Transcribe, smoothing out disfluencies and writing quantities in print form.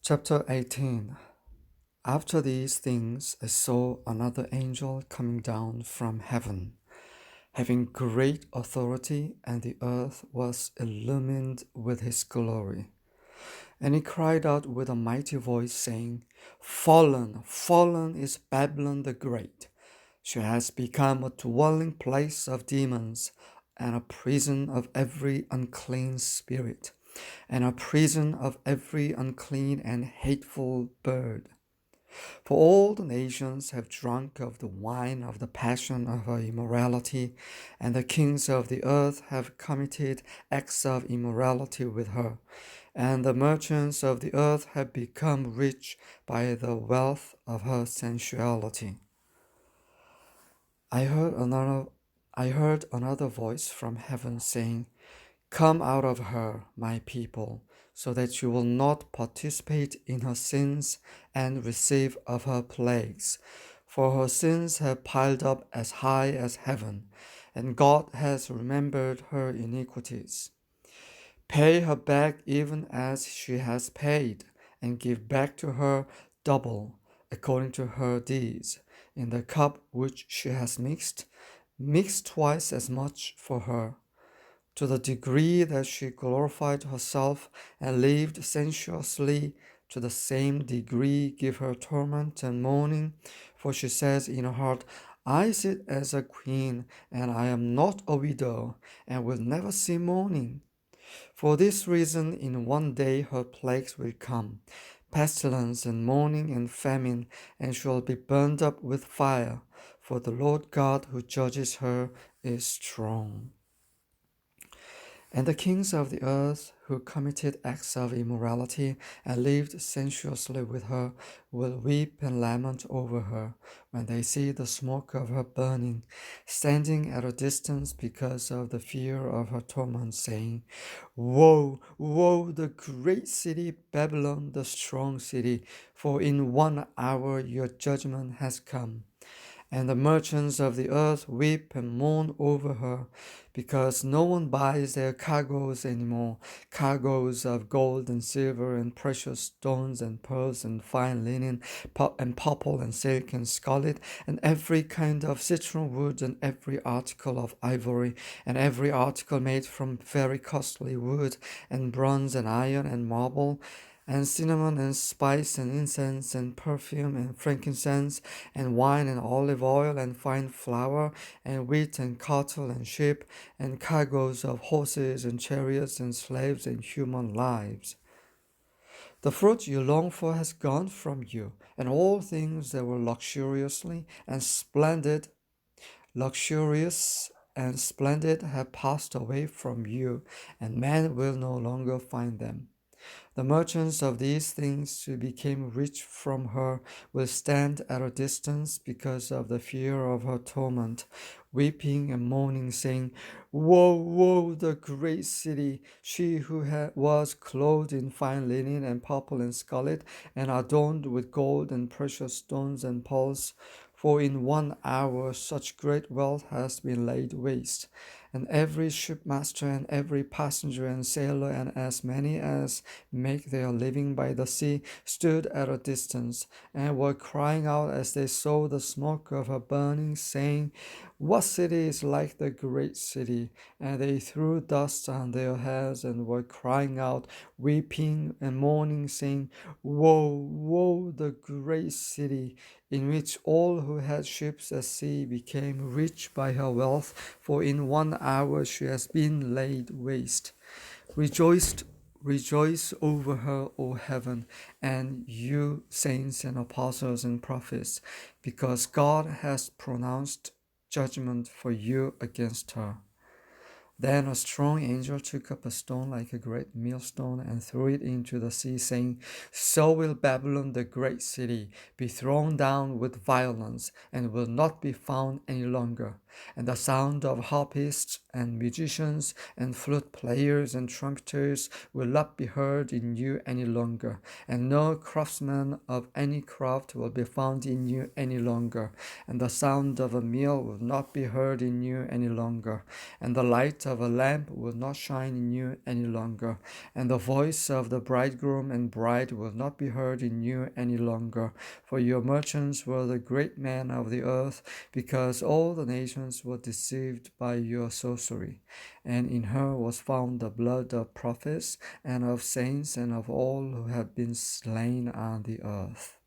Chapter 18. After these things I saw another angel coming down from heaven, having great authority, and the earth was illumined with his glory. And he cried out with a mighty voice, saying, Fallen, fallen is Babylon the Great. She has become a dwelling place of demons, and a prison of every unclean spirit, and a prison of every unclean and hateful bird. For all the nations have drunk of the wine of the passion of her immorality, and the kings of the earth have committed acts of immorality with her, and the merchants of the earth have become rich by the wealth of her sensuality. I heard another I heard another voice from heaven saying, Come out of her, my people, so that you will not participate in her sins and receive of her plagues. For her sins have piled up as high as heaven, and God has remembered her iniquities. Pay her back even as she has paid, and give back to her double, according to her deeds. In the cup which she has mix twice as much for her. To the degree that she glorified herself and lived sensuously, to the same degree give her torment and mourning. For she says in her heart, I sit as a queen, and I am not a widow, and will never see mourning. For this reason, in one day her plagues will come, pestilence and mourning and famine, and she will be burned up with fire. For the Lord God who judges her is strong. And the kings of the earth who committed acts of immorality and lived sensuously with her will weep and lament over her when they see the smoke of her burning, standing at a distance because of the fear of her torment, saying, Woe, woe, the great city Babylon, the strong city, for in 1 hour your judgment has come. And the merchants of the earth weep and mourn over her, because no one buys their cargoes anymore, cargoes of gold and silver and precious stones and pearls and fine linen and purple and silk and scarlet and every kind of citron wood and every article of ivory and every article made from very costly wood and bronze and iron and marble and cinnamon and spice and incense and perfume and frankincense and wine and olive oil and fine flour and wheat and cattle and sheep and cargoes of horses and chariots and slaves and human lives. The fruit you long for has gone from you, and all things that were luxurious and splendid have passed away from you, and man will no longer find them. The merchants of these things who became rich from her will stand at a distance because of the fear of her torment, weeping and mourning, saying, Woe, woe, the great city, she who was clothed in fine linen and purple and scarlet, and adorned with gold and precious stones and pearls. For in 1 hour such great wealth has been laid waste. And every shipmaster and every passenger and sailor and as many as make their living by the sea stood at a distance and were crying out as they saw the smoke of her burning, saying, What city is like the great city? And they threw dust on their heads and were crying out, weeping and mourning, saying, Woe, woe, the great city, in which all who had ships at sea became rich by her wealth, for in 1 hour she has been laid waste. Rejoice over her, O heaven, and you saints and apostles and prophets, because God has pronounced judgment for you against her. Then a strong angel took up a stone like a great millstone and threw it into the sea, saying, So will Babylon the great city be thrown down with violence, and will not be found any longer. and the sound of harpists and musicians and flute players and trumpeters will not be heard in you any longer, and no craftsman of any craft will be found in you any longer, and the sound of a mill will not be heard in you any longer, and the light of a lamp will not shine in you any longer, and the voice of the bridegroom and bride will not be heard in you any longer, for your merchants were the great men of the earth, because all the nations were deceived by your sorcery. And in her was found the blood of prophets and of saints and of all who have been slain on the earth.